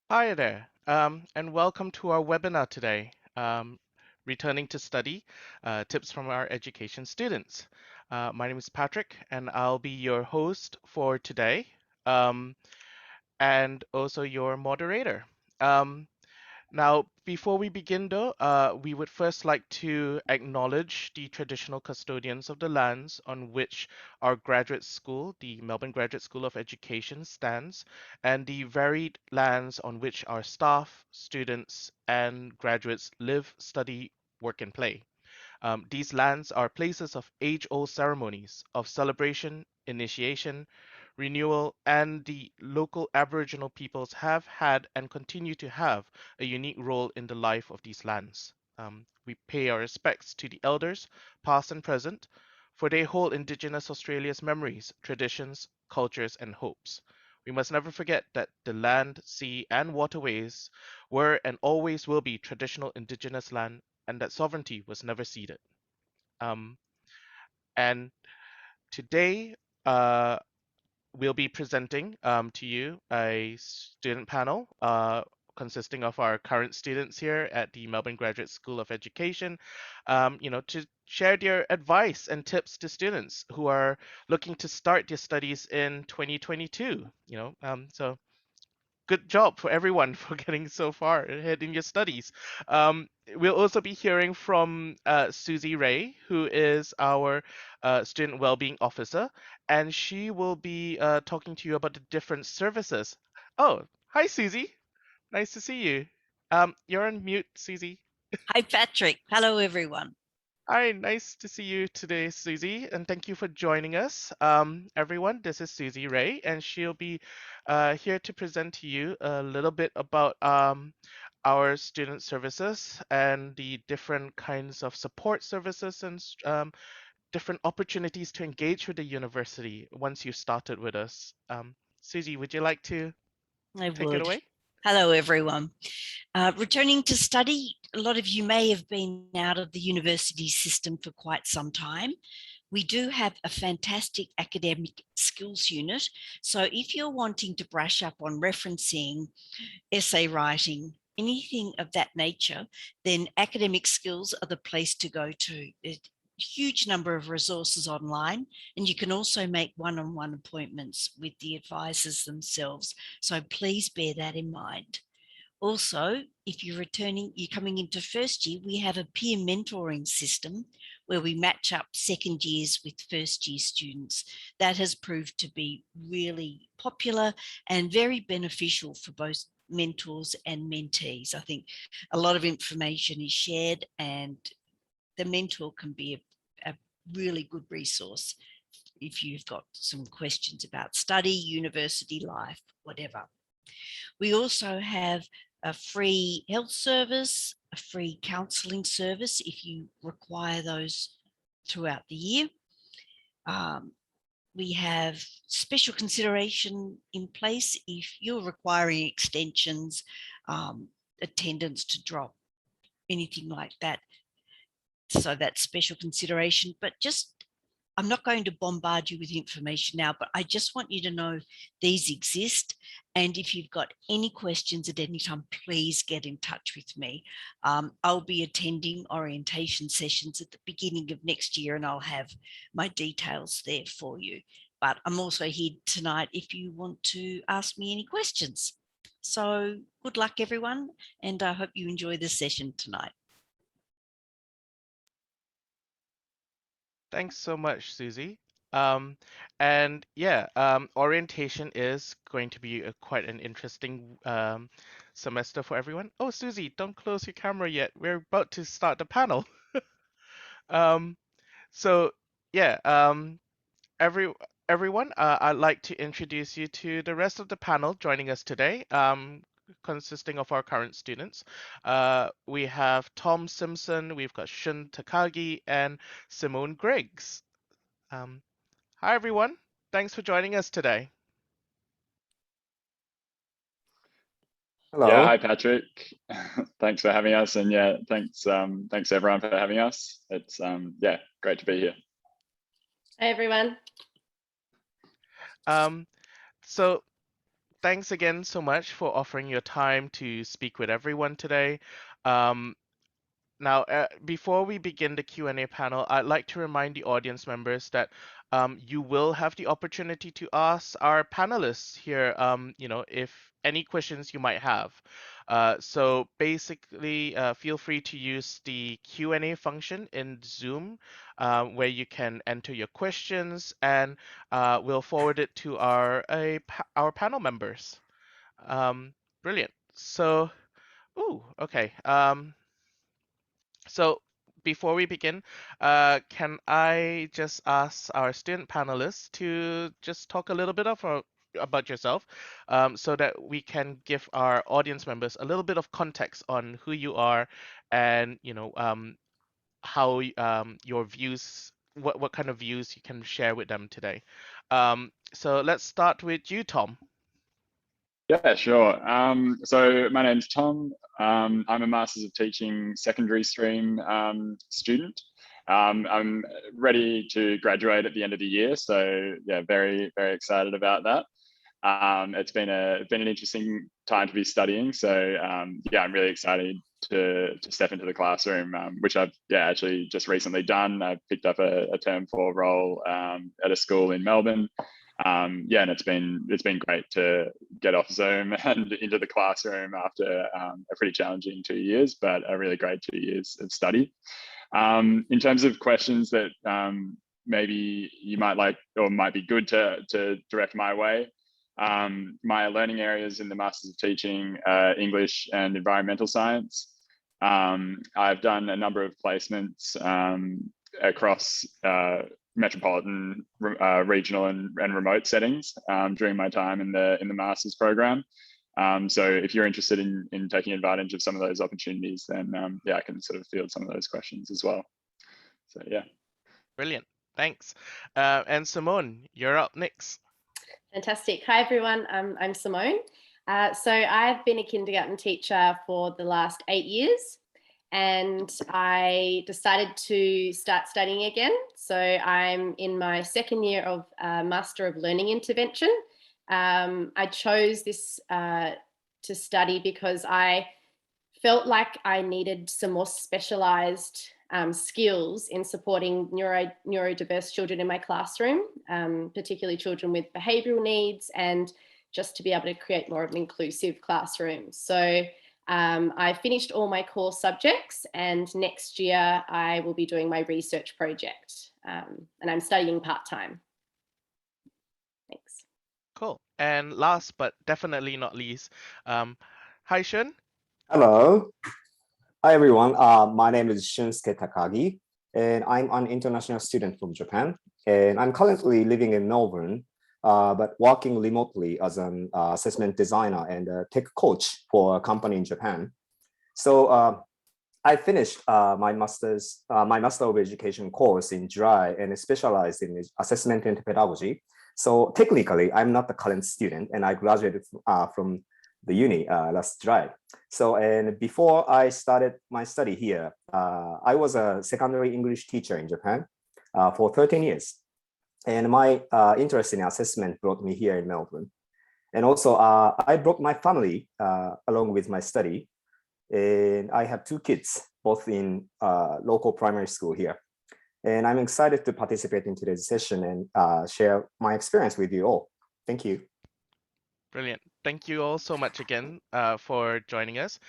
Hi there, and welcome to our webinar today, Returning to Study, Tips from Our Education Students. My name is Patrick, and I'll be your host for today, um, and also your moderator. Um, Now, before we begin though, we would first like to acknowledge the traditional custodians of the lands on which our graduate school, the Melbourne Graduate School of Education, stands, and the varied lands on which our staff, students, and graduates live, study, work, and play. These lands are places of age-old ceremonies of celebration, initiation, renewal, and the local Aboriginal peoples have had and continue to have a unique role in the life of these lands. We pay our respects to the elders, past and present, for they hold Indigenous Australia's memories, traditions, cultures, and hopes. We must never forget that the land, sea, and waterways were and always will be traditional Indigenous land and that sovereignty was never ceded. Um, and today, we'll be presenting to you a student panel consisting of our current students here at the Melbourne Graduate School of Education, to share their advice and tips to students who are looking to start their studies in 2022. So good job for everyone for getting so far ahead in your studies. We'll also be hearing from Susie Reay, who is our Student Wellbeing Officer, and she will be talking to you about the different services. Oh, hi, Susie. Nice to see you. You're on mute, Susie. Hi, Patrick. Hello, everyone. Hi, nice to see you today, Susie, and thank you for joining us. Everyone, this is Susie Reay, and she'll be here to present to you a little bit about our student services and the different kinds of support services and different opportunities to engage with the university once you started with us. Susie, would you like to I take it would. away? Hello, everyone. Returning to study, a lot of you may have been out of the university system for quite some time. We do have a fantastic academic skills unit. So if you're wanting to brush up on referencing, essay writing, anything of that nature, then academic skills are the place to go to. Huge number of resources online, and you can also make one-on-one appointments with the advisors themselves. So please bear that in mind. Also, if you're coming into first year, we have a peer mentoring system where we match up second years with first year students. That has proved to be really popular and very beneficial for both mentors and mentees. I think a lot of information is shared, and the mentor can be a really good resource if you've got some questions about study, university life, whatever. We also have a free health service, a free counselling service if you require those throughout the year. We have special consideration in place if you're requiring extensions, attendance to drop, anything like that. So that's special consideration, but I'm not going to bombard you with information now, but I just want you to know these exist. And if you've got any questions at any time, please get in touch with me. I'll be attending orientation sessions at the beginning of next year, and I'll have my details there for you. But I'm also here tonight if you want to ask me any questions. So good luck, everyone, and I hope you enjoy the session tonight. Thanks so much, Susie. Orientation is going to be quite an interesting semester for everyone. Oh, Susie, don't close your camera yet. We're about to start the panel. Um, so yeah, every everyone, I'd like to introduce you to the rest of the panel joining us today. Consisting of our current students. We have Tom Simpson, we've got Shun Takagi, and Simone Griggs. Um, Hi, everyone. Thanks for joining us today. Yeah, Hello. hi Patrick. Thanks for having us, and yeah, thanks everyone for having us. It's yeah, great to be here. Hi everyone. So thanks again so much for offering your time to speak with everyone today. Um, Now, before we begin the Q&A panel, I'd like to remind the audience members that you will have the opportunity to ask our panelists here, if any questions you might have. So basically, feel free to use the Q&A function in Zoom, where you can enter your questions, and we'll forward it to our panel members. Brilliant. So, ooh, okay. So before we begin, can I just ask our student panelists to just talk a little bit about yourself, so that we can give our audience members a little bit of context on who you are and how your views, what kind of views you can share with them today. So let's start with you, Tom. Yeah, sure. So my name's Tom. I'm a Masters of Teaching secondary stream student. I'm ready to graduate at the end of the year, so yeah, very, very excited about that. It's been an interesting time to be studying, so yeah, I'm really excited to step into the classroom, which I've actually just recently done. I've picked up a term 4 role at a school in Melbourne. Yeah, and it's been great to get off Zoom and into the classroom after a pretty challenging 2 years, but a really great 2 years of study. In terms of questions that maybe you might like or might be good to direct my way, my learning areas in the Masters of Teaching, English and Environmental Science. I've done a number of placements across metropolitan, regional and remote settings during my time in the Masters program. So if you're interested in taking advantage of some of those opportunities, then yeah, I can sort of field some of those questions as well. So yeah. Brilliant. Thanks. And Simone, you're up next. Fantastic. Hi, everyone. I'm Simone. So I've been a kindergarten teacher for the last 8 years, and I decided to start studying again. So I'm in my second year of Master of Learning Intervention. I chose this to study because I felt like I needed some more specialised skills in supporting neurodiverse children in my classroom, particularly children with behavioural needs, and just to be able to create more of an inclusive classroom. So I finished all my core subjects, and next year I will be doing my research project, and I'm studying part-time. Thanks. Cool. And last but definitely not least, hi Shun. Hello. Hi, everyone. My name is Shunsuke Takagi, and I'm an international student from Japan. And I'm currently living in Melbourne, but working remotely as an assessment designer and a tech coach for a company in Japan. So I finished my Master of Education course in July and specialized in assessment and pedagogy. So technically, I'm not the current student, and I graduated from the uni last July. So, and before I started my study here, I was a secondary English teacher in Japan for 13 years. And my interest in assessment brought me here in Melbourne. And also I brought my family along with my study. And I have 2 kids, both in local primary school here. And I'm excited to participate in today's session and share my experience with you all. Thank you. Brilliant. Thank you all so much again for joining us.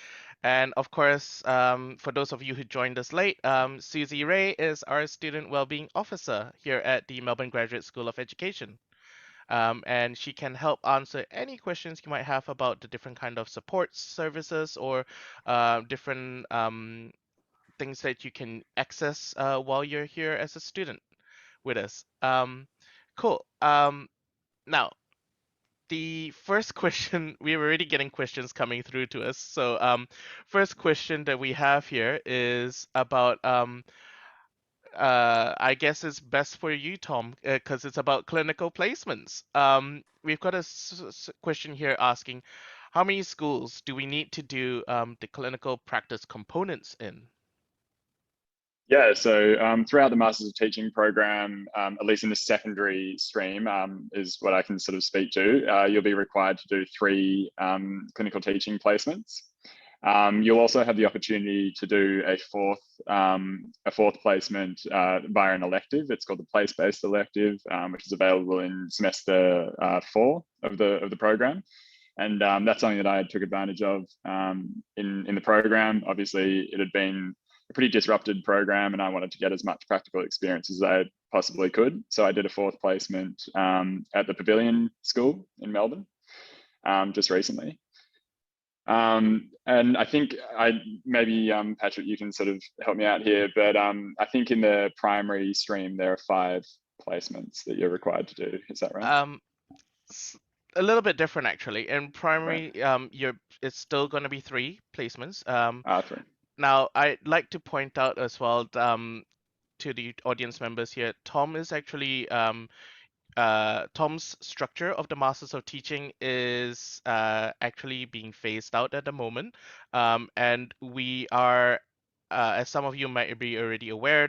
And of course, for those of you who joined us late, Susie Reay is our Student Wellbeing Officer here at the Melbourne Graduate School of Education. And she can help answer any questions you might have about the different kind of support services or different things that you can access while you're here as a student with us. Cool. Now, the first question, we're already getting questions coming through to us. So first question that we have here is about I guess it's best for you, Tom, because it's about clinical placements. We've got a question here asking, how many schools do we need to do the clinical practice components in? Yeah, so throughout the Masters of Teaching program, at least in the secondary stream, is what I can sort of speak to. You'll be required to do 3 clinical teaching placements. You'll also have the opportunity to do a fourth placement via an elective. It's called the place-based elective, which is available in semester 4 of the program. And that's something that I took advantage of in the program. Obviously, it had been a pretty disrupted program, and I wanted to get as much practical experience as I possibly could. So I did a 4th placement at the Pavilion School in Melbourne just recently. And I think maybe Patrick, you can sort of help me out here, but I think in the primary stream there are 5 placements that you're required to do. Is that right? A little bit different actually. In Right. primary, it's still going to be 3 placements. 3. Now I'd like to point out as well to the audience members here, Tom is actually Tom's structure of the Masters of Teaching is actually being phased out at the moment, and we are. As some of you might be already aware,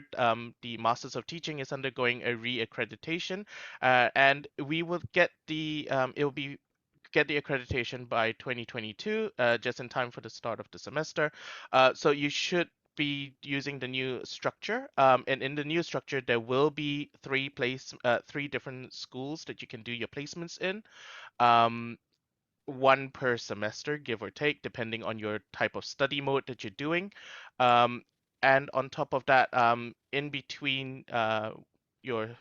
the Masters of Teaching is undergoing a re-accreditation, and we will get it will be get the accreditation by 2022, just in time for the start of the semester. So you should be using the new structure, and in the new structure there will be 3 different schools that you can do your placements in, 1 per semester, give or take, depending on your type of study mode that you're doing. And on top of that, in between when you're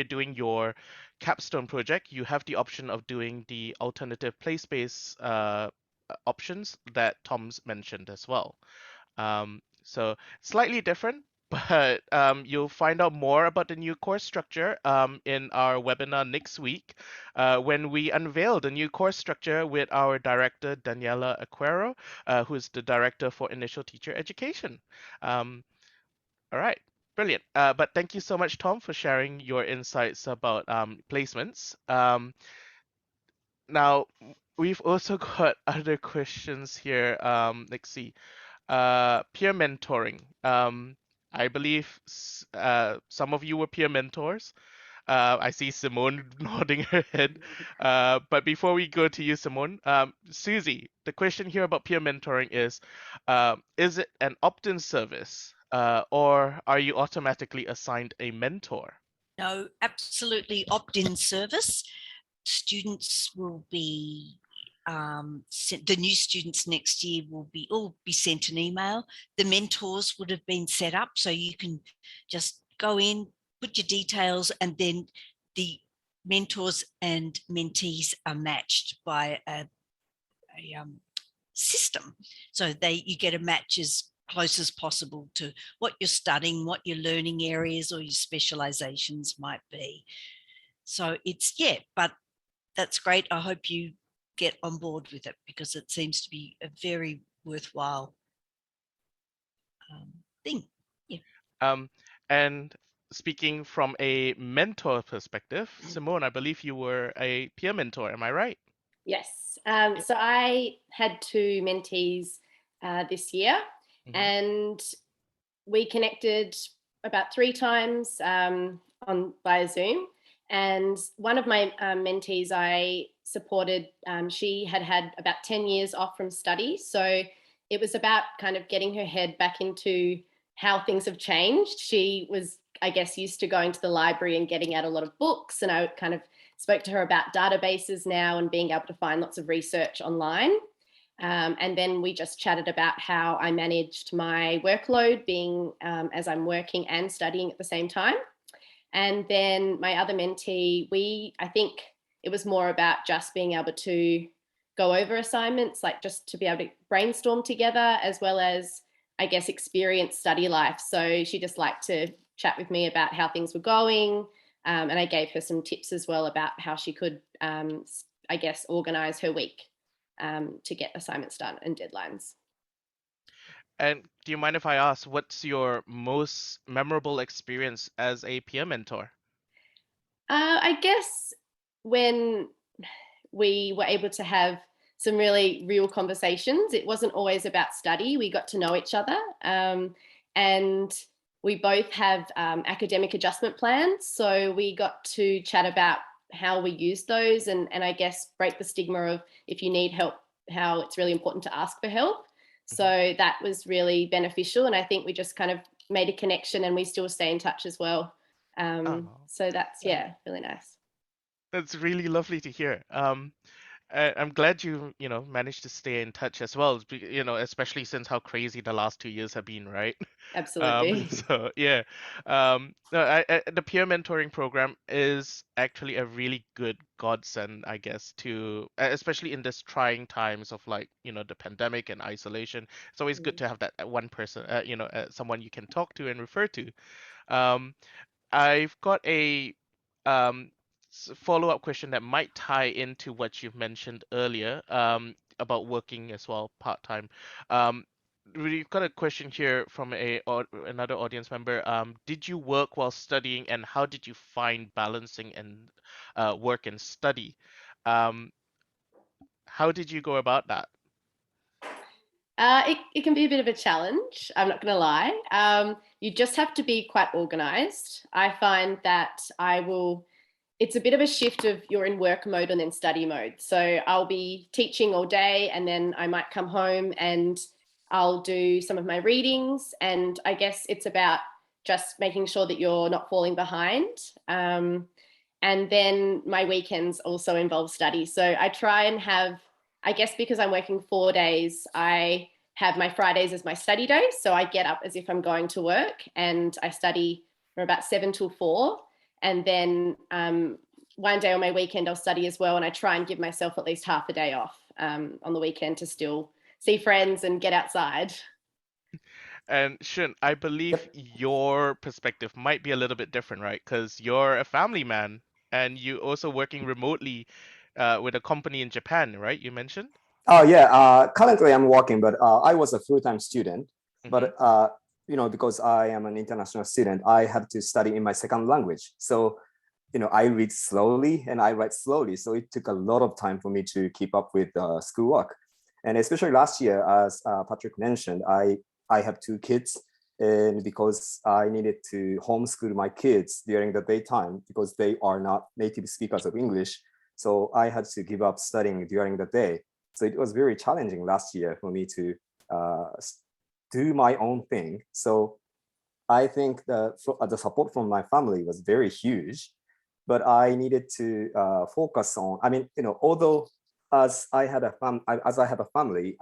doing your capstone project, you have the option of doing the alternative place-based options that Tom's mentioned as well. So slightly different, but you'll find out more about the new course structure in our webinar next week when we unveil the new course structure with our director, Daniela Aquero, who is the director for Initial Teacher Education. All right, brilliant. But thank you so much, Tom, for sharing your insights about placements. Now, we've also got other questions here. Let's see. Peer mentoring. I believe some of you were peer mentors. I see Simone nodding her head. But before we go to you, Simone, Susie, the question here about peer mentoring is it an opt-in service, or are you automatically assigned a mentor? No, absolutely opt-in service. Students will be the new students next year will all be sent an email. The mentors would have been set up, so you can just go in, put your details, and then the mentors and mentees are matched by a system. So you get a match as close as possible to what you're studying, what your learning areas or your specializations might be. So but that's great. I hope you get on board with it because it seems to be a very worthwhile thing. Yeah. And speaking from a mentor perspective, Simone, I believe you were a peer mentor. Am I right? Yes. So I had 2 mentees this year, and we connected about 3 times via Zoom. And one of my mentees I supported, she had about 10 years off from study. So it was about kind of getting her head back into how things have changed. She was, I guess, used to going to the library and getting out a lot of books. And I kind of spoke to her about databases now and being able to find lots of research online. And then we just chatted about how I managed my workload being as I'm working and studying at the same time. And then my other mentee, I think it was more about just being able to go over assignments, like just to be able to brainstorm together, as well as, I guess, experience study life. So she just liked to chat with me about how things were going. And I gave her some tips as well about how she could, I guess, organize her week to get assignments done and deadlines. And do you mind if I ask, what's your most memorable experience as a peer mentor? I guess when we were able to have some really real conversations, it wasn't always about study. We got to know each other. and we both have academic adjustment plans. So we got to chat about how we use those and I guess break the stigma of if you need help, how it's really important to ask for help. So that was really beneficial. And I think we just kind of made a connection and we still stay in touch as well. So that's, yeah, really nice. That's really lovely to hear. I'm glad you managed to stay in touch as well, especially since how crazy the last 2 years have been, right? Absolutely. So yeah, no, the peer mentoring program is actually a really good godsend, I guess, to especially in this trying times of like the pandemic and isolation. It's always good to have that one person, someone you can talk to and refer to. Um, I've got a um, follow-up question that might tie into what you've mentioned earlier about working as well part-time. Um, we've got a question here from another audience member. Did you work while studying, and how did you find balancing and work and study? Um, how did you go about that? It can be a bit of a challenge, I'm not going to lie. You just have to be quite organized. I find that it's a bit of a shift of you're in work mode and then study mode. So I'll be teaching all day and then I might come home and I'll do some of my readings. And I guess it's about just making sure that you're not falling behind. And then my weekends also involve study. So I try and have, I guess because I'm working 4 days, I have my Fridays as my study days. So I get up as if I'm going to work and I study from about 7 till 4. And then one day on my weekend, I'll study as well. And I try and give myself at least half a day off on the weekend to still see friends and get outside. And Shun, I believe your perspective might be a little bit different, right? Because you're a family man and you also working remotely with a company in Japan, right? You mentioned? Oh yeah, currently I'm working, but I was a full-time student. But because I am an international student, I had to study in my second language. So, I read slowly and I write slowly. So it took a lot of time for me to keep up with schoolwork. And especially last year, as Patrick mentioned, I have 2 kids, and because I needed to homeschool my kids during the daytime because they are not native speakers of English. So I had to give up studying during the day. So it was very challenging last year for me to do my own thing. So I think the support from my family was very huge, but I needed to focus on. I mean, although as I have a family,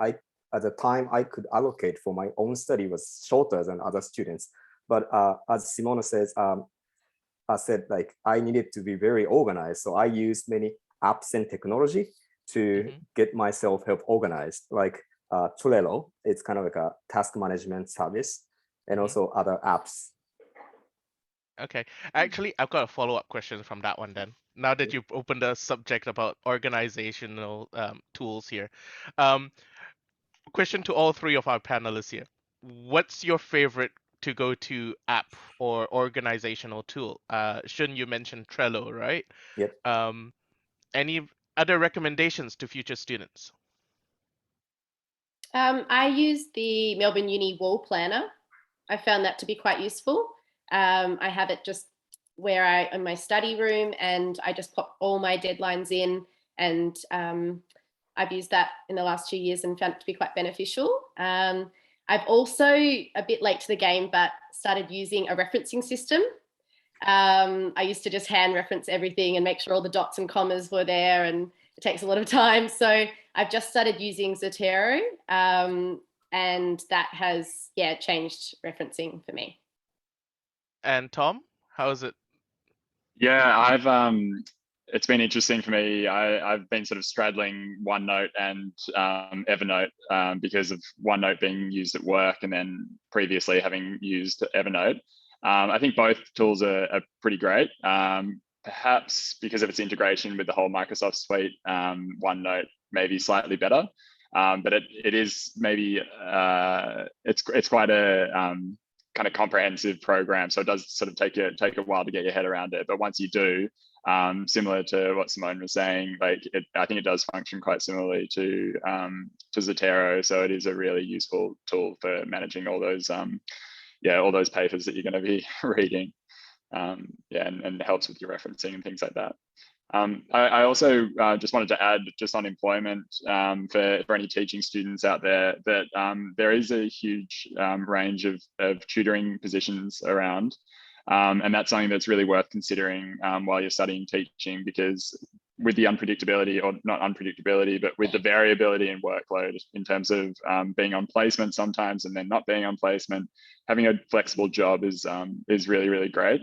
at the time I could allocate for my own study was shorter than other students. But as Simona says, I said like I needed to be very organized. So I used many apps and technology to get myself help organized, like Trello. It's kind of like a task management service, and also other apps. Okay. Actually, I've got a follow-up question from that one then. Now that you've opened the subject about organizational tools here. Question to all 3 of our panelists here. What's your favorite to go to app or organizational tool? Shouldn't you mention Trello, right? Yep. Any other recommendations to future students? I use the Melbourne Uni Wall Planner. I found that to be quite useful. I have it just in my study room, and I just pop all my deadlines in, and I've used that in the last 2 years and found it to be quite beneficial. I've also, a bit late to the game, but started using a referencing system. I used to just hand reference everything and make sure all the dots and commas were there, and it takes a lot of time. So I've just started using Zotero, and that has, changed referencing for me. And Tom, how is it? Yeah, it's been interesting for me. I've been sort of straddling OneNote and Evernote because of OneNote being used at work and then previously having used Evernote. I think both tools are pretty great. Perhaps because of its integration with the whole Microsoft suite, OneNote may be slightly better, but it is maybe it's quite a kind of comprehensive program, so it does sort of take a while to get your head around it. But once you do, similar to what Simone was saying, I think it does function quite similarly to Zotero. So it is a really useful tool for managing all those yeah, all those papers that you're going to be reading. Yeah, and helps with your referencing and things like that. I also just wanted to add, just on employment, for any teaching students out there, that there is a huge range of tutoring positions around. And that's something that's really worth considering while you're studying teaching, because with the unpredictability, or not unpredictability, but with the variability in workload in terms of being on placement sometimes and then not being on placement, having a flexible job is really, really great.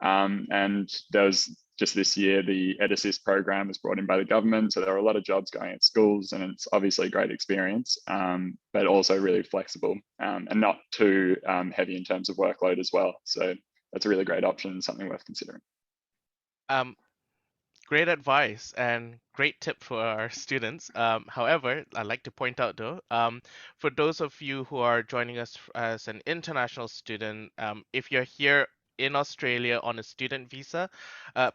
And there was just this year, the EdAssist program was brought in by the government. So there are a lot of jobs going at schools, and it's obviously a great experience, but also really flexible and not too heavy in terms of workload as well. So that's a really great option, something worth considering. Great advice and great tip for our students. However, I'd like to point out though, for those of you who are joining us as an international student, if you're here in Australia on a student visa,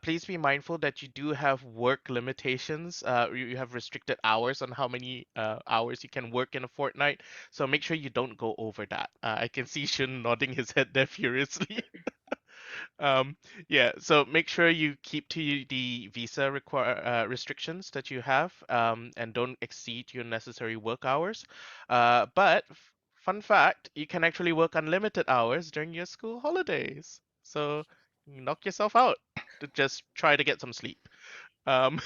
please be mindful that you do have work limitations. You have restricted hours on how many hours you can work in a fortnight. So make sure you don't go over that. I can see Shun nodding his head there furiously. Yeah, so make sure you keep to the visa restrictions that you have, and don't exceed your necessary work hours. But fun fact, you can actually work unlimited hours during your school holidays. So you knock yourself out to just try to get some sleep. Um,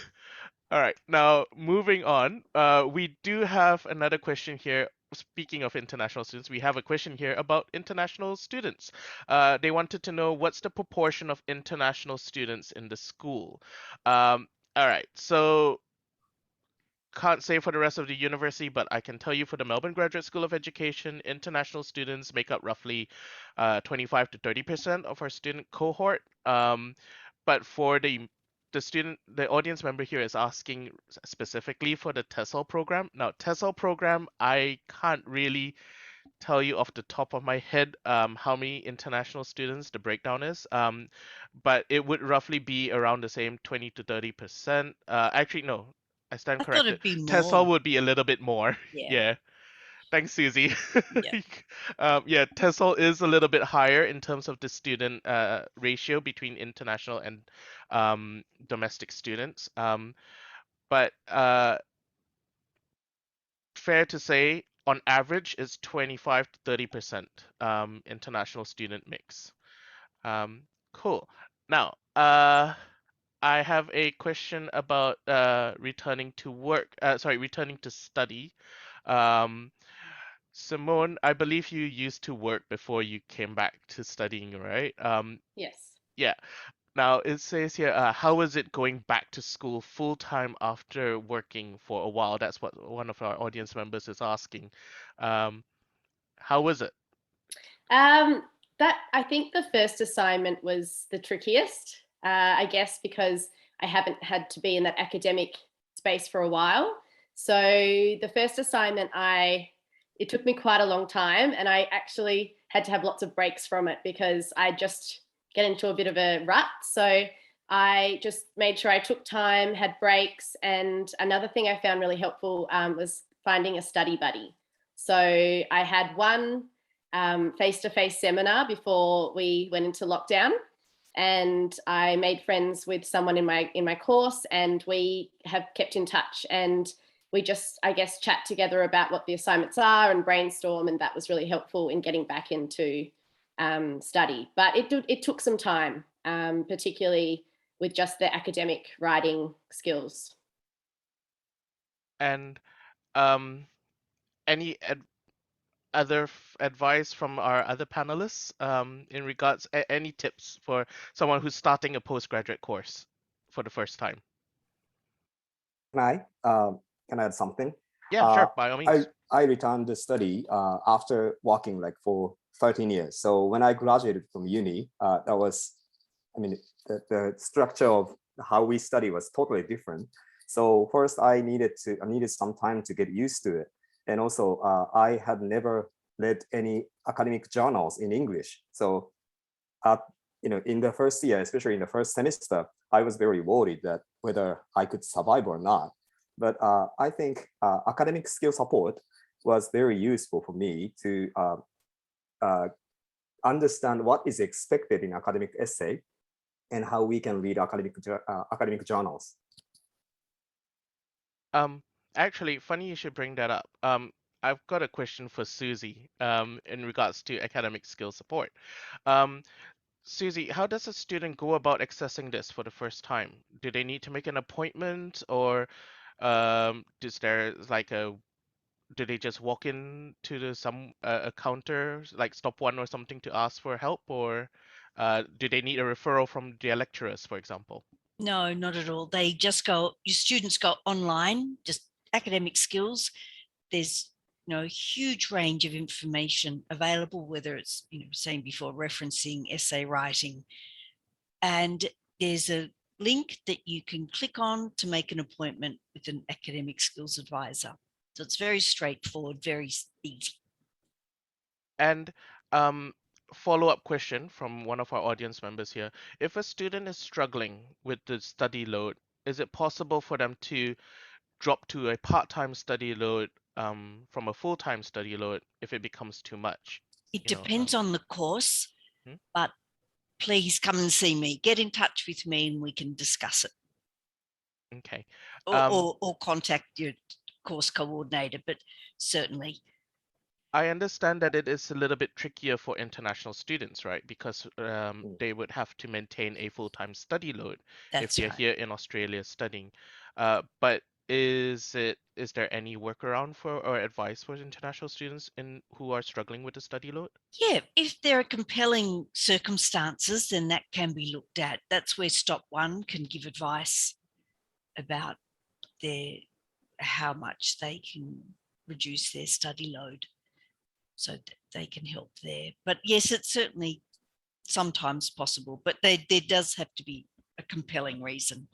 all right, now moving on, we do have another question here. Speaking of international students, we have a question here about international students. They wanted to know what's the proportion of international students in the school. All right, so can't say for the rest of the university, but I can tell you for the Melbourne Graduate School of Education, international students make up roughly 25 to 30% of our student cohort. But for the audience member here is asking specifically for the TESOL program. Now, TESOL program, I can't really tell you off the top of my head how many international students the breakdown is, but it would roughly be around the same 20 to 30%. Actually, no, I stand I thought corrected. it'd be TESOL more. would be a little bit more. Yeah. Yeah. Thanks, Susie. Yeah. Yeah, TESOL is a little bit higher in terms of the student ratio between international and domestic students. But fair to say, on average, it's 25 to 30% international student mix. Cool. Now, I have a question about returning to work. Sorry, returning to study. Um, Simone, I believe you used to work before you came back to studying, right? Yes. Yeah. Now it says here, how was it going back to school full time after working for a while? That's what one of our audience members is asking. Um, how was it? That I think the first assignment was the trickiest, I guess, because I haven't had to be in that academic space for a while. So the first assignment, it took me quite a long time, and I actually had to have lots of breaks from it because I just get into a bit of a rut. So I just made sure I took time, had breaks, and another thing I found really helpful was finding a study buddy. So I had one face-to-face seminar before we went into lockdown, and I made friends with someone in my course, and we have kept in touch, and we just, I guess, chat together about what the assignments are and brainstorm, and that was really helpful in getting back into study. But it took some time, particularly with just the academic writing skills. And any other advice from our other panelists in regards any tips for someone who's starting a postgraduate course for the first time? Can I add something? Yeah, sure, by all means. I returned to study after working like for 13 years. So when I graduated from uni, that was, I mean, the structure of how we study was totally different. So first I needed some time to get used to it. And also I had never read any academic journals in English. So in the first year, especially in the first semester, I was very worried that whether I could survive or not. But I think academic skill support was very useful for me to understand what is expected in academic essay and how we can read academic journals. Actually, funny you should bring that up. I've got a question for Susie, in regards to academic skill support. Um, Susie, how does a student go about accessing this for the first time? Do they need to make an appointment, or is there like do they just walk in to a counter like stop one or something to ask for help, or do they need a referral from their lecturers, for example? No, not at all. They just go, your students go online, just academic skills. There's huge range of information available, whether it's, saying before, referencing, essay writing. And there's a link that you can click on to make an appointment with an academic skills advisor. So it's very straightforward, very easy. And follow-up question from one of our audience members here. If a student is struggling with the study load, is it possible for them to drop to a part-time study load from a full-time study load if it becomes too much? It depends on the course, Hmm? but please come and see me. Get in touch with me and we can discuss it. Okay. Or contact your course coordinator, but certainly. I understand that it is a little bit trickier for international students, right? Because they would have to maintain a full-time study load if they're here in Australia studying. But is there any workaround for or advice for international students who are struggling with the study load? Yeah, if there are compelling circumstances, then that can be looked at. That's where Stop One can give advice about how much they can reduce their study load, so that they can help there. But yes, it's certainly sometimes possible, but there does have to be a compelling reason.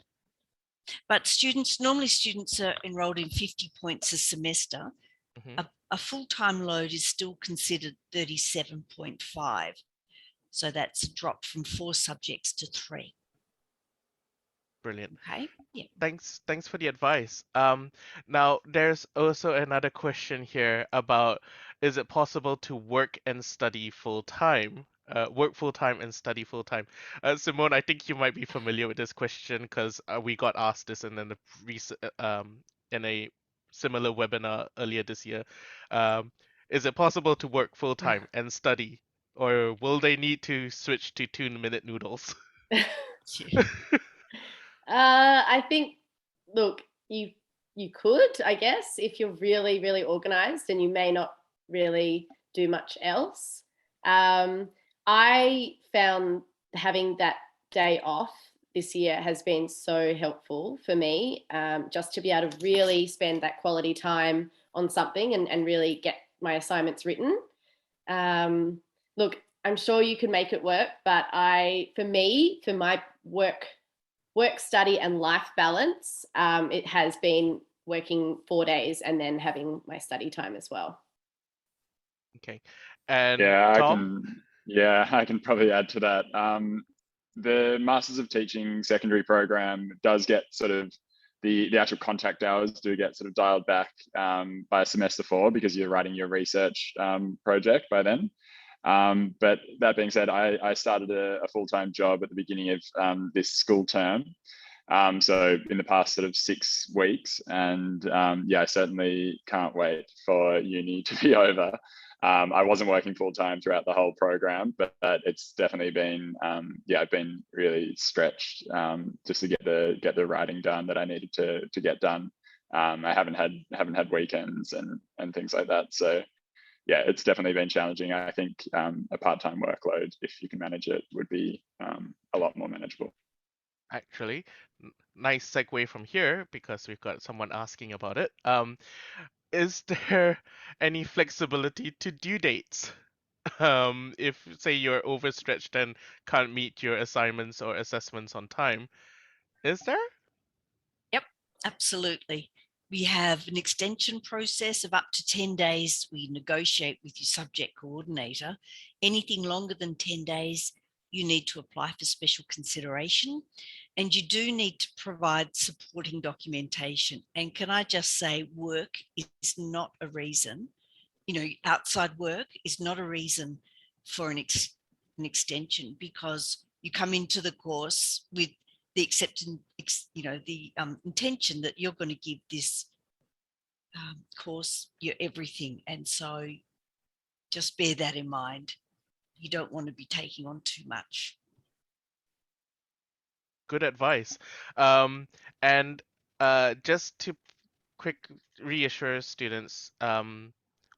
But normally students are enrolled in 50 points a semester. Mm-hmm. A full-time load is still considered 37.5. So that's a drop from 4 subjects to 3. Brilliant. Okay. Yeah. Thanks for the advice. Now there's also another question here about, is it possible to work and study full time? Work full time and study full time. Simone, I think you might be familiar with this question because we got asked this in a similar webinar earlier this year. Is it possible to work full time and study, or will they need to switch to 2-minute noodles? I think, look, you could, I guess, if you're really, really organized and you may not really do much else. I found having that day off this year has been so helpful for me, just to be able to really spend that quality time on something and really get my assignments written. Look, I'm sure you can make it work, but for my work, study and life balance, it has been working 4 days and then having my study time as well. Okay. And yeah, Tom? I can probably add to that. The Masters of Teaching secondary program does get sort of the actual contact hours do get sort of dialed back by semester 4 because you're writing your research project by then. But that being said, I started a full-time job at the beginning of this school term. So in the past sort of 6 weeks, and I certainly can't wait for uni to be over. I wasn't working full-time throughout the whole program, but it's definitely been, I've been really stretched just to get the writing done that I needed to get done. I haven't had weekends and things like that. So yeah, it's definitely been challenging. I think a part-time workload, if you can manage it, would be a lot more manageable. Actually, nice segue from here because we've got someone asking about it. Is there any flexibility to due dates? If say you're overstretched and can't meet your assignments or assessments on time, is there? Yep, absolutely. We have an extension process of up to 10 days. We negotiate with your subject coordinator. Anything longer than 10 days, you need to apply for special consideration, and you do need to provide supporting documentation. And can I just say, work is not a reason, outside work is not a reason for an extension, because you come into the course with the intention that you're going to give this course your everything. And so just bear that in mind. You don't want to be taking on too much. Good advice. And just to quick reassure students,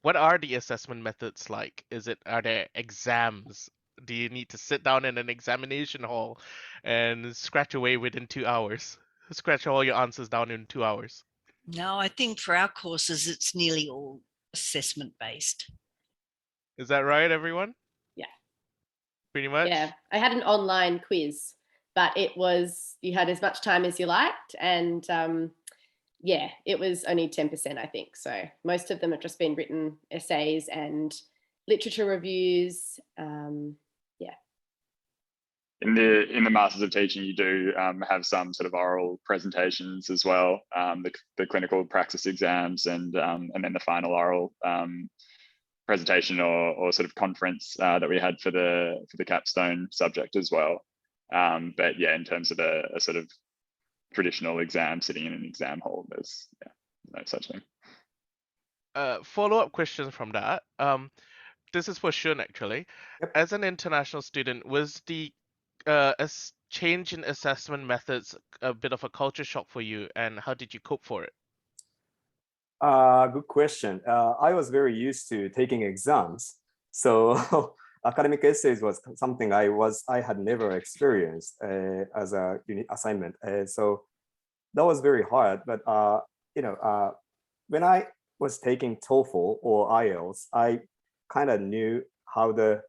what are the assessment methods like? Are there exams? Do you need to sit down in an examination hall and scratch away within 2 hours? Scratch all your answers down in 2 hours. No, I think for our courses, it's nearly all assessment based. Is that right, everyone? Yeah. Pretty much? Yeah. I had an online quiz, but you had as much time as you liked. And yeah, it was only 10%, I think. So most of them have just been written essays and literature reviews. In the Masters of Teaching, you do have some sort of oral presentations as well, the clinical praxis exams, and then the final oral presentation or sort of conference that we had for the capstone subject as well. But yeah, in terms of a sort of traditional exam sitting in an exam hall, there's no such thing. Follow-up question from that. This is for Shun actually. Yep. As an international student, was the change in assessment methods a bit of a culture shock for you, and how did you cope for it? Good question. I was very used to taking exams, so academic essays was something I had never experienced as a unit assignment. So that was very hard. But when I was taking TOEFL or IELTS, I kind of knew how the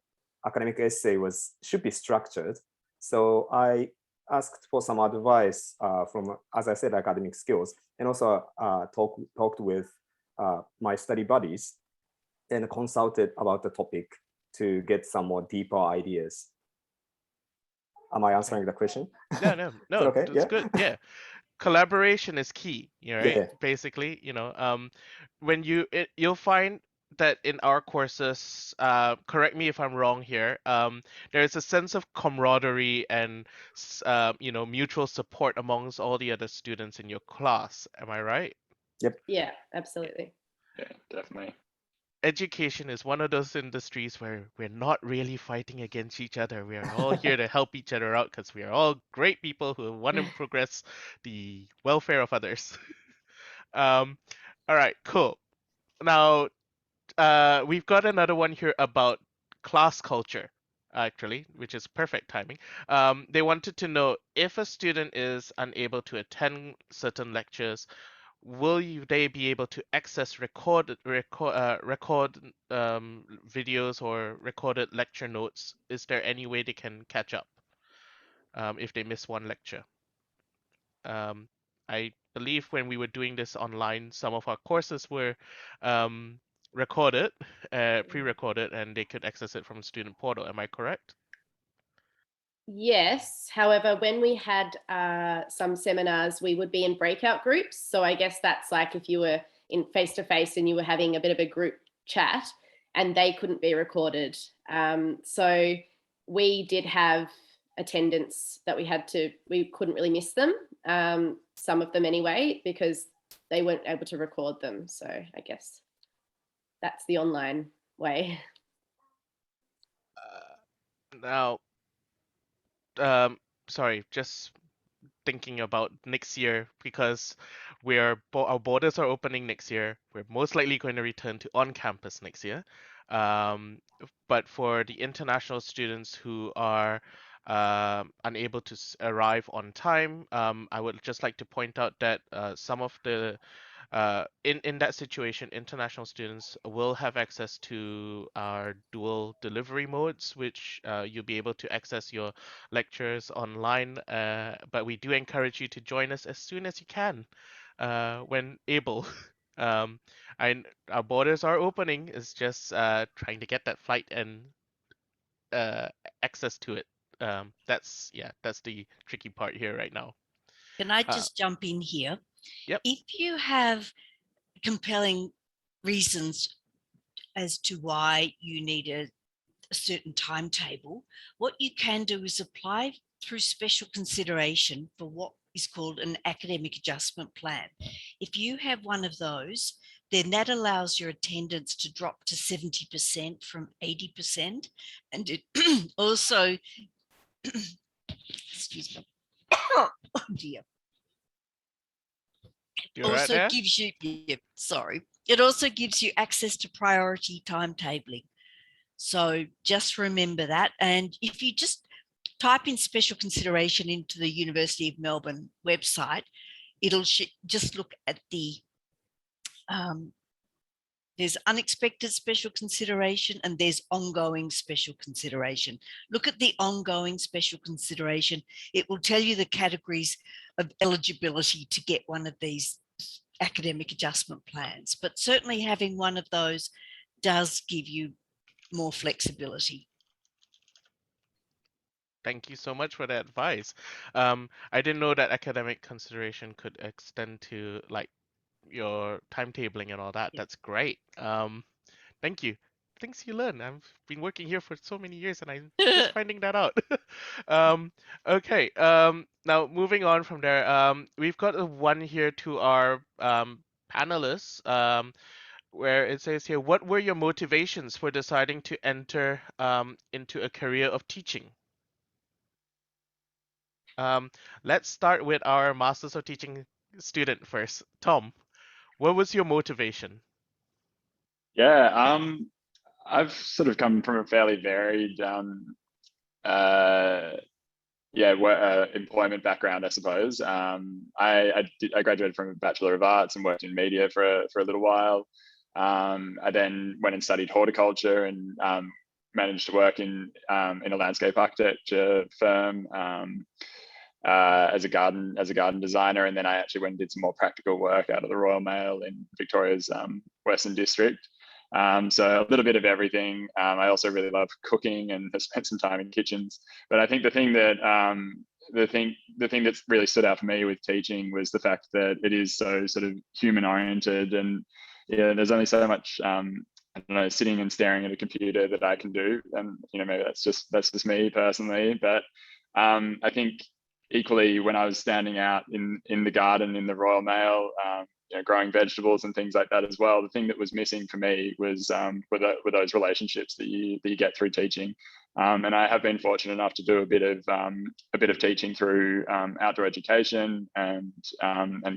academic essay should be structured. So I asked for some advice from, as I said, academic skills, and also talked with my study buddies and consulted about the topic to get some more deeper ideas. Am I answering the question? No, okay? That's Yeah. good. Yeah. Collaboration is key, right? Yeah. Basically, when you'll find that in our courses, correct me if I'm wrong here, there's a sense of camaraderie and mutual support amongst all the other students in your class. Am I right? Yep. Yeah, absolutely. Yeah, definitely. Education is one of those industries where we're not really fighting against each other. We are all here to help each other out because we are all great people who want to progress the welfare of others. All right, cool. Now, we've got another one here about class culture, actually, which is perfect timing. They wanted to know if a student is unable to attend certain lectures, they be able to access record videos or recorded lecture notes? Is there any way they can catch up if they miss one lecture? I believe when we were doing this online, some of our courses were recorded, pre-recorded, and they could access it from Student Portal. Am I correct? Yes. However, when we had some seminars, we would be in breakout groups. So I guess that's like if you were in face-to-face and you were having a bit of a group chat and they couldn't be recorded. So we did have attendance that we couldn't really miss them, some of them anyway, because they weren't able to record them. So I guess that's the online way. Now, sorry, just thinking about next year because our borders are opening next year. We're most likely going to return to on-campus next year. But for the international students who are unable to arrive on time, I would just like to point out that some of the in that situation, international students will have access to our dual delivery modes, which you'll be able to access your lectures online. But we do encourage you to join us as soon as you can, when able. Our borders are opening. It's just trying to get that flight and access to it. That's the tricky part here right now. Can I just jump in here? Yep. If you have compelling reasons as to why you need a certain timetable, what you can do is apply through special consideration for what is called an academic adjustment plan. If you have one of those, then that allows your attendance to drop to 70% from 80%. And it also, excuse me, oh dear. It also gives you, it also gives you access to priority timetabling. So just remember that. And if you just type in special consideration into the University of Melbourne website, it'll just look at the, there's unexpected special consideration and there's ongoing special consideration. Look at the ongoing special consideration. It will tell you the categories of eligibility to get one of these academic adjustment plans. But certainly having one of those does give you more flexibility. Thank you so much for that advice. I didn't know that academic consideration could extend to like your timetabling and all that. That's great. Thank you. Things you learn. I've been working here for so many years and I'm just finding that out. Okay. Now moving on from there, we've got a one here to our panelists. Where it says here, what were your motivations for deciding to enter into a career of teaching? Let's start with our Masters of Teaching student first. Tom, what was your motivation? Yeah, I've sort of come from a fairly varied, employment background, I suppose. I graduated from a Bachelor of Arts and worked in media for a little while. I then went and studied horticulture and managed to work in a landscape architecture firm as a garden designer, and then I actually went and did some more practical work out of the Royal Mail in Victoria's Western District. So a little bit of everything. I also really love cooking and have spent some time in kitchens. But I think the thing that's really stood out for me with teaching was the fact that it is so sort of human oriented, and there's only so much I don't know, sitting and staring at a computer that I can do, and maybe that's just me personally. But I think equally when I was standing out in the garden in the Royal Mail, growing vegetables and things like that as well, the thing that was missing for me was were those relationships that you get through teaching. And I have been fortunate enough to do a bit of teaching through outdoor education and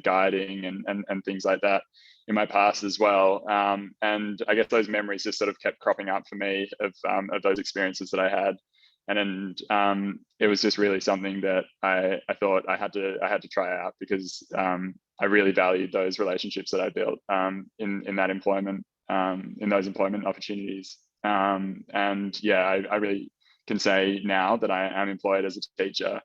guiding and things like that in my past as well. And I guess those memories just sort of kept cropping up for me of those experiences that I had. And then it was just really something that I thought I had to try out, because I really valued those relationships that I built in that employment, in those employment opportunities. And yeah, I really can say now that I am employed as a teacher,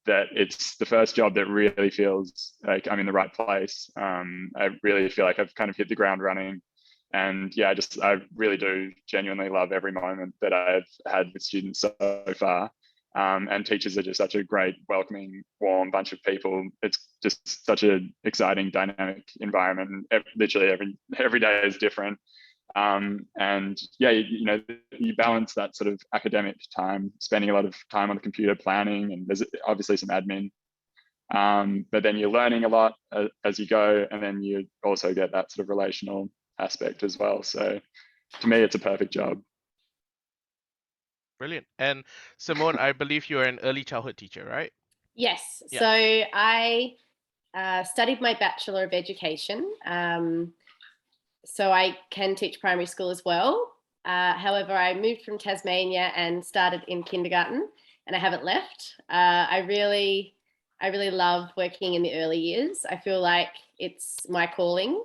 that it's the first job that really feels like I'm in the right place. I really feel like I've kind of hit the ground running. And yeah, I really do genuinely love every moment that I've had with students so far. And teachers are just such a great, welcoming, warm bunch of people. It's just such an exciting, dynamic environment. Literally every day is different. And yeah, you balance that sort of academic time, spending a lot of time on the computer planning, and there's obviously some admin. But then you're learning a lot as you go, and then you also get that sort of relational aspect as well. So to me, it's a perfect job. Brilliant. And Simone, I believe you are an early childhood teacher, right? Yes. Yeah. So I studied my Bachelor of Education. So I can teach primary school as well. However, I moved from Tasmania and started in kindergarten, and I haven't left. I really love working in the early years. I feel like it's my calling.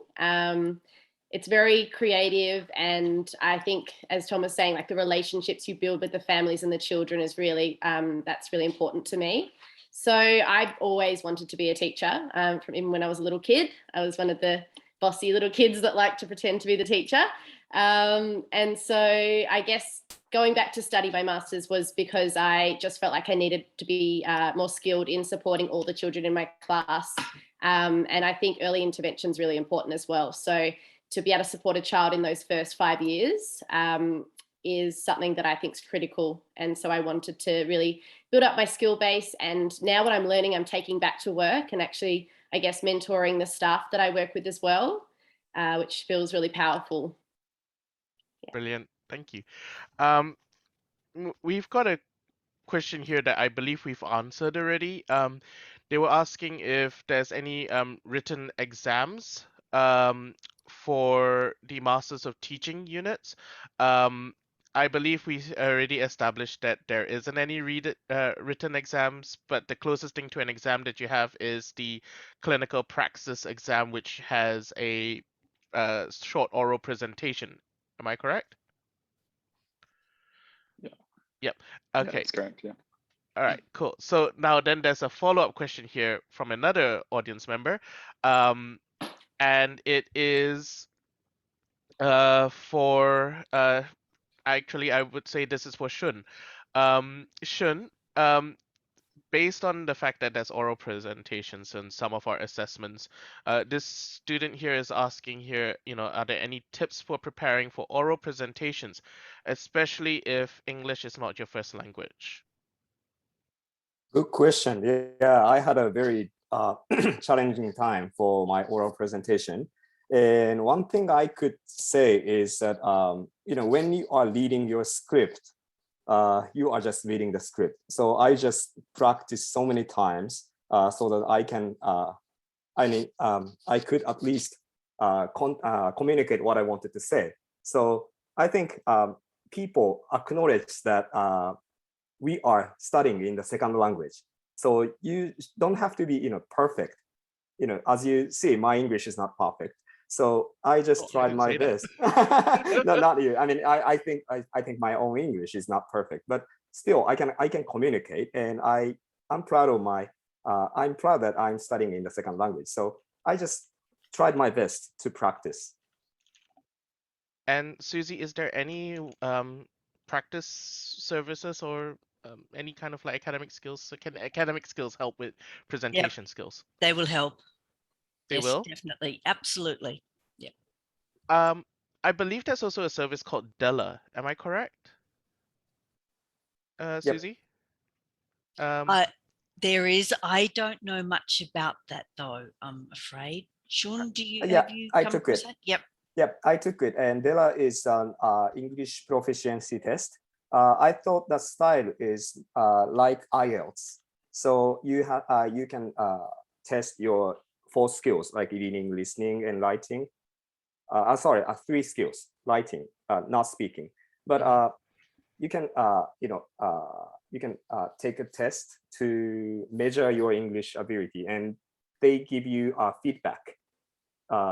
It's very creative, and I think, as Tom was saying, like the relationships you build with the families and the children is really, that's really important to me. So I've always wanted to be a teacher from even when I was a little kid. I was one of the bossy little kids that like to pretend to be the teacher. And so I guess going back to study my master's was because I just felt like I needed to be more skilled in supporting all the children in my class. And I think early intervention is really important as well. So to be able to support a child in those first 5 years is something that I think is critical. And so I wanted to really build up my skill base. And now what I'm learning, I'm taking back to work and actually, I guess, mentoring the staff that I work with as well, which feels really powerful. Yeah. Brilliant. Thank you. We've got a question here that I believe we've answered already. They were asking if there's any written exams for the Masters of Teaching units. I believe we already established that there isn't any written exams, but the closest thing to an exam that you have is the clinical praxis exam, which has a short oral presentation. Am I correct? Yeah. Yep. Yeah, Okay. that's correct. Yeah. All right, cool. So now then there's a follow-up question here from another audience member. And it is for actually I would say this is for Shun. Shun, based on the fact that there's oral presentations in some of our assessments, this student here is asking here, are there any tips for preparing for oral presentations, especially if English is not your first language? Good question. Yeah, I had a very challenging time for my oral presentation. And one thing I could say is that, when you are reading your script, you are just reading the script. So I just practice so many times so that I can, I could at least communicate what I wanted to say. So I think people acknowledge that we are studying in the second language. So you don't have to be, perfect. As you see, my English is not perfect. So I just tried my best. No, not you. I mean, I think my own English is not perfect, but still I can communicate, and I'm proud of I'm proud that I'm studying in the second language. So I just tried my best to practice. And Susie, is there any practice services or any kind of like academic skills? So can academic skills help with presentation skills? They will help. They Yes, will? definitely. Absolutely. Yep. I believe there's also a service called Della. Am I correct? Yep. Susie? There is. I don't know much about that though, I'm afraid. Sean, Yeah, have you I come took across it. that? Yep. Yep, I took it, and Dela is an English proficiency test. I thought the style is like IELTS, so you can test your 4 skills like reading, listening, and writing. Sorry, 3 skills: writing, not speaking. But you can take a test to measure your English ability, and they give you feedback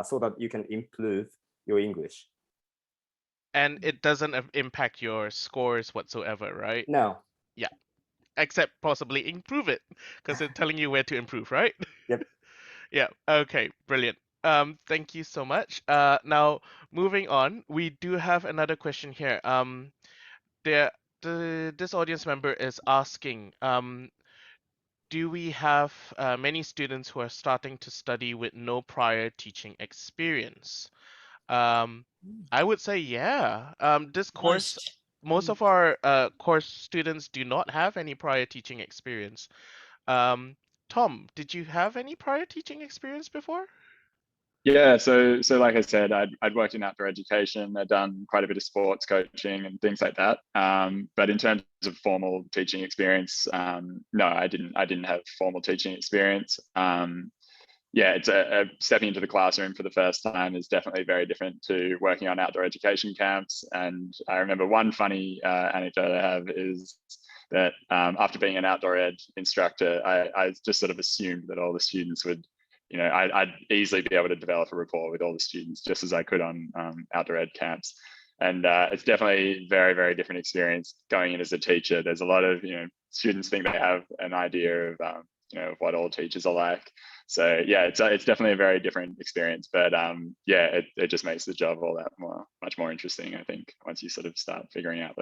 so that you can improve your English. And it doesn't impact your scores whatsoever, right? No. Yeah. Except possibly improve it, because it's telling you where to improve, right? Yep. Yeah. Okay. Brilliant. Thank you so much. Now moving on, we do have another question here. This audience member is asking, do we have many students who are starting to study with no prior teaching experience? I would say, yeah. This course, most of our course students do not have any prior teaching experience. Tom, did you have any prior teaching experience before? Yeah, so like I said, I'd worked in outdoor education. I'd done quite a bit of sports coaching and things like that. But in terms of formal teaching experience, no, I didn't have formal teaching experience. Yeah, it's stepping into the classroom for the first time is definitely very different to working on outdoor education camps. And I remember one funny anecdote I have is that after being an outdoor ed instructor, I just sort of assumed that all the students would, I'd easily be able to develop a rapport with all the students just as I could on outdoor ed camps. And it's definitely a very, very different experience going in as a teacher. There's a lot of, students think they have an idea of, what all teachers are like. So yeah, it's definitely a very different experience, but yeah, it just makes the job all that much more interesting, I think, once you sort of start figuring out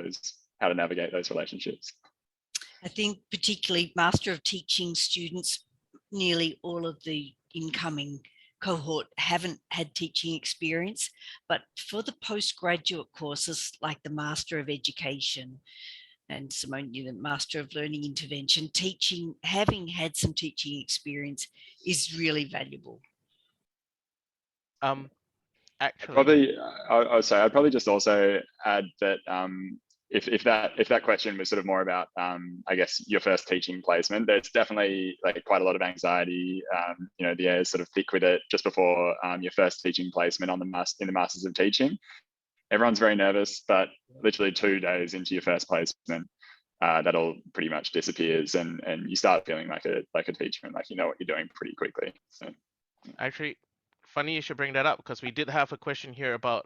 how to navigate those relationships. I think particularly Master of Teaching students, nearly all of the incoming cohort haven't had teaching experience, but for the postgraduate courses like the Master of Education and Simone, the Master of Learning Intervention, having had some teaching experience is really valuable. Actually, I'd probably just also add that if that question was sort of more about I guess your first teaching placement, there's definitely like quite a lot of anxiety. You know, the air is sort of thick with it just before your first teaching placement in the Masters of Teaching. Everyone's very nervous, but literally 2 days into your first placement, that all pretty much disappears, and you start feeling like a teacher and like you know what you're doing pretty quickly. So. Actually, funny you should bring that up because we did have a question here about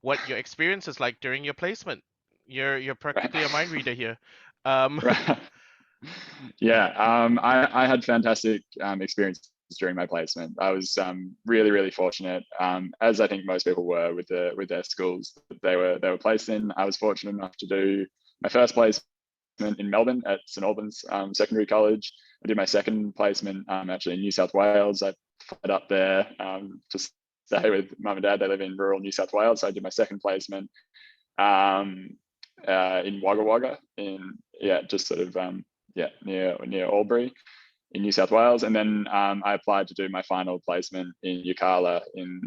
what your experience is like during your placement. You're practically a mind reader here. Right. Yeah, I had fantastic experiences during my placement. I was really fortunate, as I think most people were with their schools that they were placed in. I was fortunate enough to do my first placement in Melbourne at St Albans Secondary College. I did my second placement actually in New South Wales. I flew up there to stay with mum and dad. They live in rural New South Wales. So I did my second placement in Wagga Wagga, just sort of near Albury in New South Wales. And then I applied to do my final placement in Yirrkala in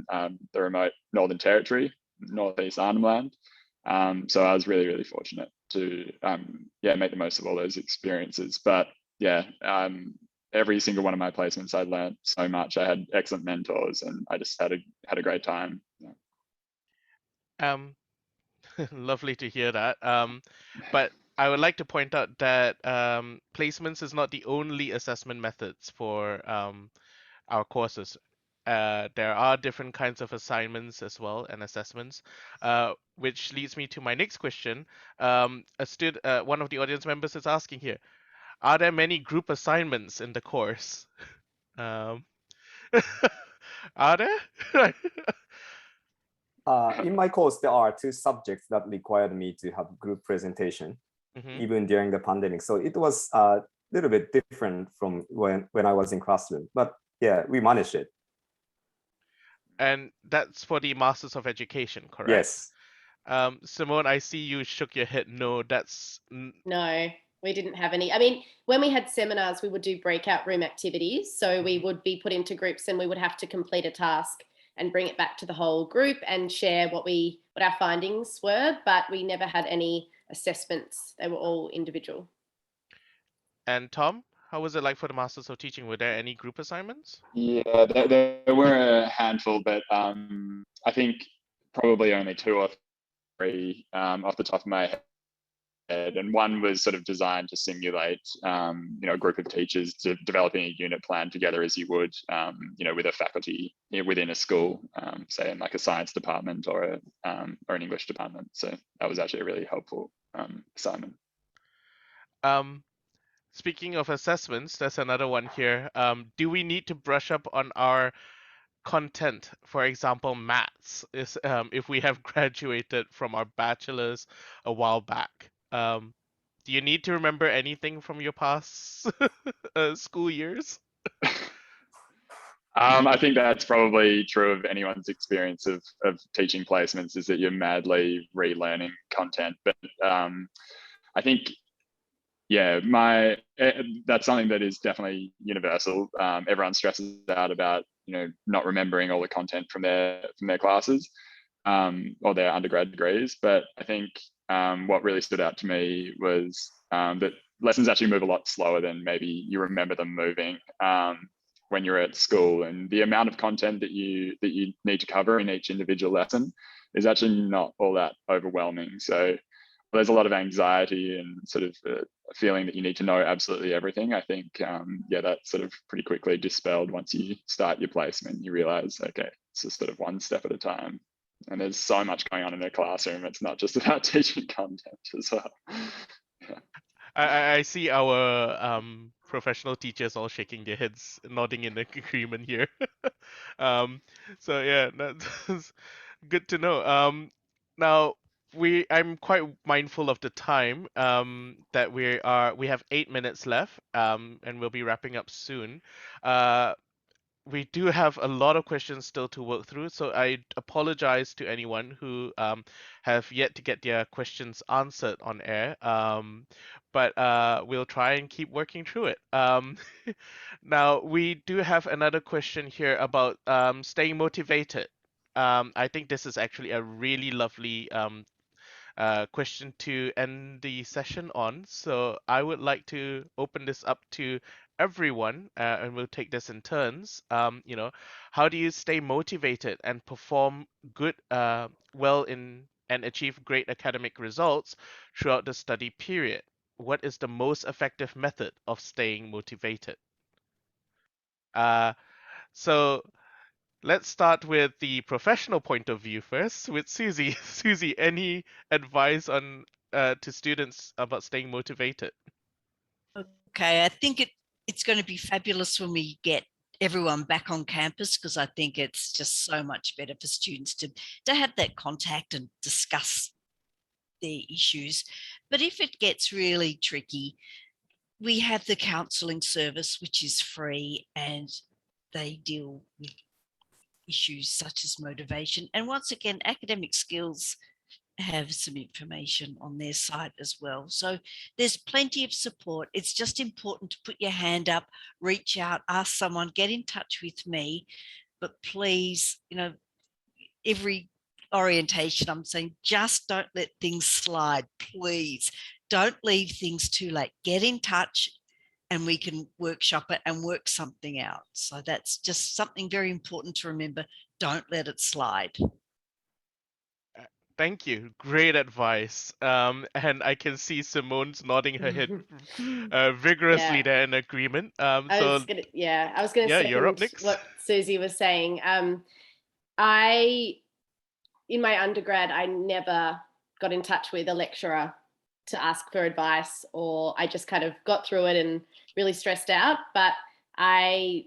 the remote Northern Territory, Northeast Arnhem Land. So I was really fortunate to make the most of all those experiences. But every single one of my placements, I learned so much. I had excellent mentors, and I just had a great time. Lovely to hear that. But I would like to point out that placements is not the only assessment methods for our courses. There are different kinds of assignments as well and assessments, which leads me to my next question. One of the audience members is asking here, are there many group assignments in the course? Are there? In my course, there are 2 subjects that required me to have group presentation, even during the pandemic. So it was a little bit different from when I was in classroom. But yeah, we managed it. And that's for the Masters of Education, correct? Yes. Simone, I see you shook your head. No, No, we didn't have any. I mean, when we had seminars, we would do breakout room activities. So we would be put into groups and we would have to complete a task and bring it back to the whole group and share what our findings were, but we never had any assessments. They were all individual. And Tom, how was it like for the Masters of Teaching? Were there any group assignments? Yeah, there were a handful, but I think probably only 2 or 3 off the top of my head. And one was sort of designed to simulate, a group of teachers developing a unit plan together as you would, with a faculty within a school, say in like a science department or an English department. So that was actually a really helpful assignment. Speaking of assessments, there's another one here. Do we need to brush up on our content? For example, maths is if we have graduated from our bachelor's a while back. Do you need to remember anything from your past school years? I think that's probably true of anyone's experience of teaching placements, is that you're madly relearning content. But I think, that's something that is definitely universal. Everyone stresses out about not remembering all the content from their classes or their undergrad degrees. But I think what really stood out to me was that lessons actually move a lot slower than maybe you remember them moving when you're at school, and the amount of content that you need to cover in each individual lesson is actually not all that overwhelming. So there's a lot of anxiety and sort of a feeling that you need to know absolutely everything. I think, that's sort of pretty quickly dispelled once you start your placement. You realize, okay, it's just sort of one step at a time. And there's so much going on in a classroom. It's not just about teaching content as well. Yeah. I see our professional teachers all shaking their heads, nodding in agreement here. So yeah, that's good to know. Now I'm quite mindful of the time that we have 8 minutes left and we'll be wrapping up soon. we do have a lot of questions still to work through, so I apologize to anyone who have yet to get their questions answered on air. But we'll try and keep working through it. Now, we do have another question here about staying motivated. I think this is actually a really lovely question to end the session on. So I would like to open this up to everyone, and we'll take this in turns. How do you stay motivated and perform well in and achieve great academic results throughout the study period? What is the most effective method of staying motivated? Uh, so let's start with the professional point of view first with Susie. Susie, any advice on to students about staying motivated? Okay, I think it's going to be fabulous when we get everyone back on campus, because I think it's just so much better for students to have that contact and discuss their issues. But if it gets really tricky, we have the counselling service, which is free, and they deal with issues such as motivation. And once again, academic skills have some information on their site as well. So there's plenty of support. It's just important to put your hand up, reach out, ask someone, get in touch with me. But please, every orientation, I'm saying, just don't let things slide, please. Don't leave things too late. Get in touch and we can workshop it and work something out. So that's just something very important to remember. Don't let it slide. Thank you. Great advice. And I can see Simone's nodding her head vigorously Yeah. there in agreement. I was gonna you're up second next. what Susie was saying. In my undergrad, I never got in touch with a lecturer to ask for advice, or I just kind of got through it and really stressed out. But I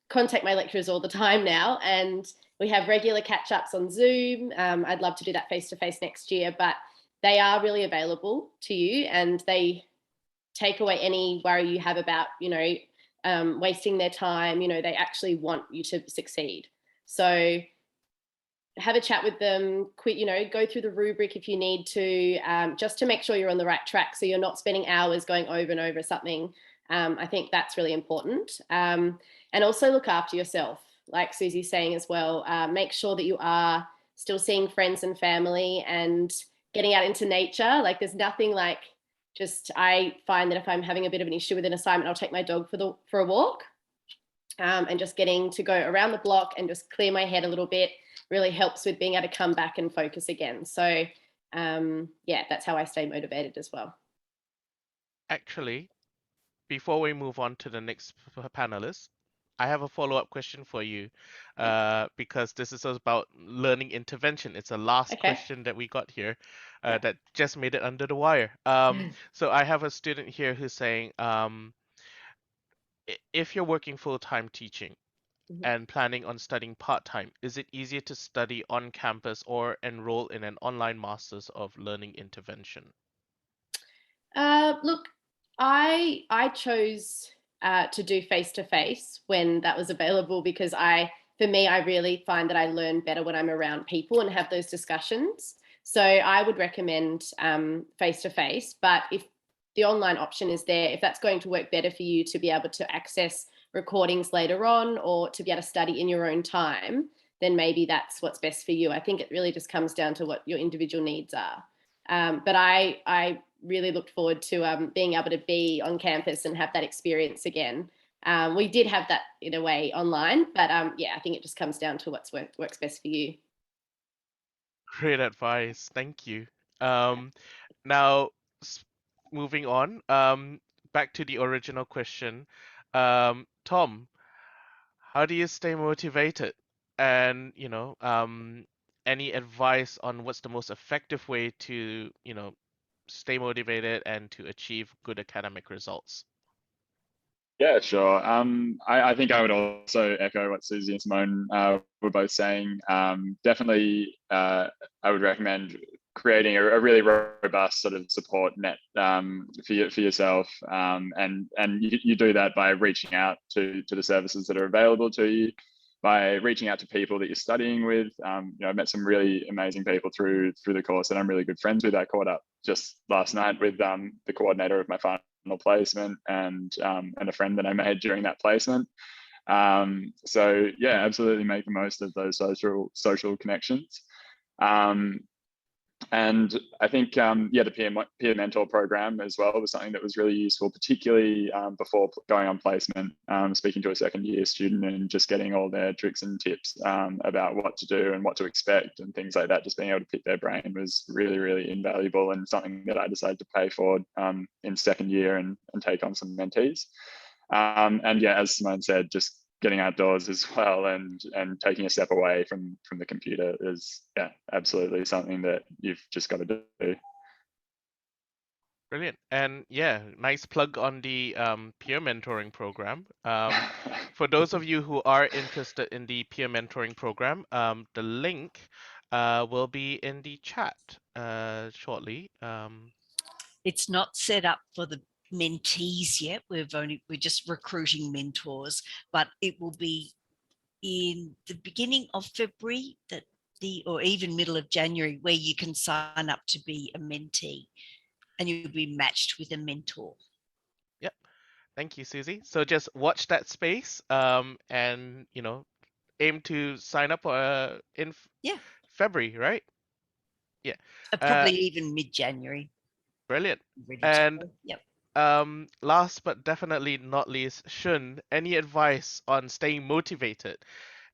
contact my lecturers all the time now, and we have regular catch-ups on Zoom. I'd love to do that face-to-face next year, but they are really available to you, and they take away any worry you have about, wasting their time. They actually want you to succeed. So have a chat with them, go through the rubric if you need to, just to make sure you're on the right track, so you're not spending hours going over and over something. I think that's really important. And also look after yourself, like Susie's saying as well. Make sure that you are still seeing friends and family and getting out into nature. Like, there's nothing like I find that if I'm having a bit of an issue with an assignment, I'll take my dog for a walk, and just getting to go around the block and just clear my head a little bit really helps with being able to come back and focus again. So that's how I stay motivated as well. Actually, before we move on to the next panelist, I have a follow-up question for you, because this is about learning intervention. It's the last question that we got here, that just made it under the wire. So I have a student here who's saying, if you're working full-time teaching and planning on studying part-time, is it easier to study on campus or enroll in an online Masters of Learning Intervention? Look, I chose to do face-to-face when that was available, because for me, I really find that I learn better when I'm around people and have those discussions. So I would recommend face-to-face, but if the online option is there, if that's going to work better for you to be able to access recordings later on, or to be able to study in your own time, then maybe that's what's best for you. I think it really just comes down to what your individual needs are. But I really looked forward to being able to be on campus and have that experience again. We did have that in a way online, but I think it just comes down to what works best for you. Great advice. Thank you. Now, moving on, back to the original question. Tom, how do you stay motivated? And, any advice on what's the most effective way to, stay motivated and to achieve good academic results? Yeah, sure. I think I would also echo what Susie and Simone were both saying. Definitely, I would recommend creating a really robust sort of support net for yourself, and you do that by reaching out to the services that are available to you, by reaching out to people that you're studying with. I've met some really amazing people through the course that I'm really good friends with. I caught up just last night with the coordinator of my final placement and a friend that I made during that placement. So yeah, absolutely make the most of those social connections. And I think, the peer mentor program as well was something that was really useful, particularly before going on placement, speaking to a second year student and just getting all their tricks and tips about what to do and what to expect and things like that. Just being able to pick their brain was really, really invaluable, and something that I decided to pay forward in second year and take on some mentees. And yeah, as Simone said, just getting outdoors as well and taking a step away from the computer is absolutely something that you've just got to do. Brilliant. And yeah, nice plug on the peer mentoring program. For those of you who are interested in the peer mentoring program, the link will be in the chat shortly. It's not set up for the mentees yet. We're just recruiting mentors, but it will be in the beginning of February or even middle of January, where you can sign up to be a mentee and you'll be matched with a mentor. Yep. Thank you, Susie. So just watch that space and aim to sign up in February, right? Yeah. Probably even mid-January. Brilliant. Ready And to go. Yep. last but definitely not least, Shun, any advice on staying motivated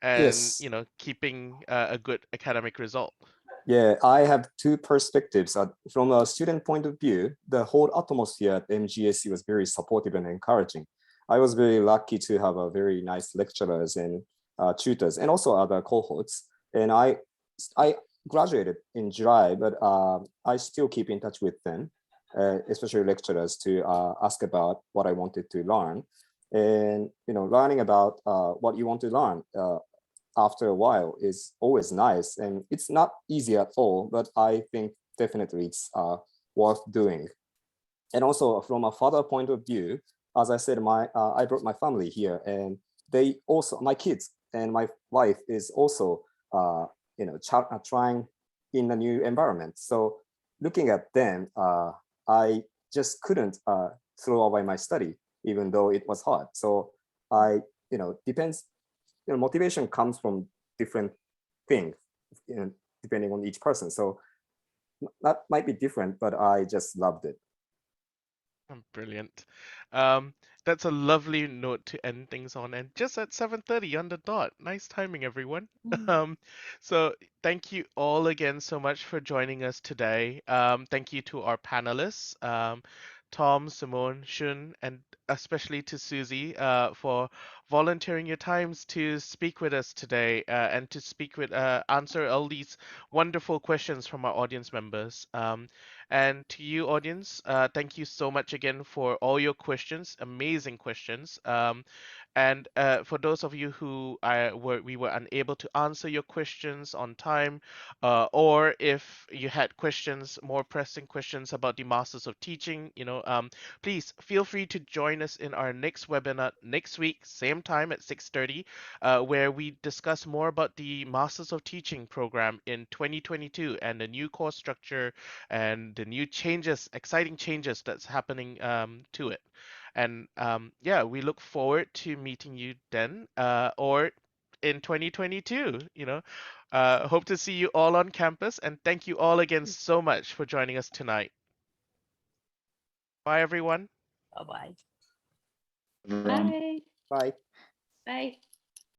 and Yes. keeping a good academic result? Yeah, I have two perspectives. From a student point of view, the whole atmosphere at MGSC was very supportive and encouraging. I was very lucky to have a very nice lecturers and tutors, and also other cohorts. And I graduated in July, but I still keep in touch with them, especially lecturers, to ask about what I wanted to learn. And learning about what you want to learn after a while is always nice, and it's not easy at all, but I think definitely it's worth doing. And also from a father point of view, as I said, I brought my family here, and they also, my kids and my wife is also trying in a new environment. So looking at them, I just couldn't throw away my study, even though it was hard. So depends. Motivation comes from different things, depending on each person. So that might be different, but I just loved it. Brilliant. That's a lovely note to end things on, and just at 7:30 on the dot. Nice timing, everyone. So thank you all again so much for joining us today. Thank you to our panelists, Tom, Simone, Shun, and especially to Susie for volunteering your times to speak with us today and to answer all these wonderful questions from our audience members. And to you, audience, thank you so much again for all your questions, amazing questions. And for those of you who we were unable to answer your questions on time, or if you had questions, more pressing questions about the Masters of Teaching, please feel free to join us in our next webinar next week, same time at 6:30, where we discuss more about the Masters of Teaching program in 2022 and the new course structure and the new changes, exciting changes that's happening to it. And we look forward to meeting you then, or in 2022. Hope to see you all on campus, and thank you all again so much for joining us tonight. Bye, everyone. Bye-bye. Everyone. Bye. Bye. Bye.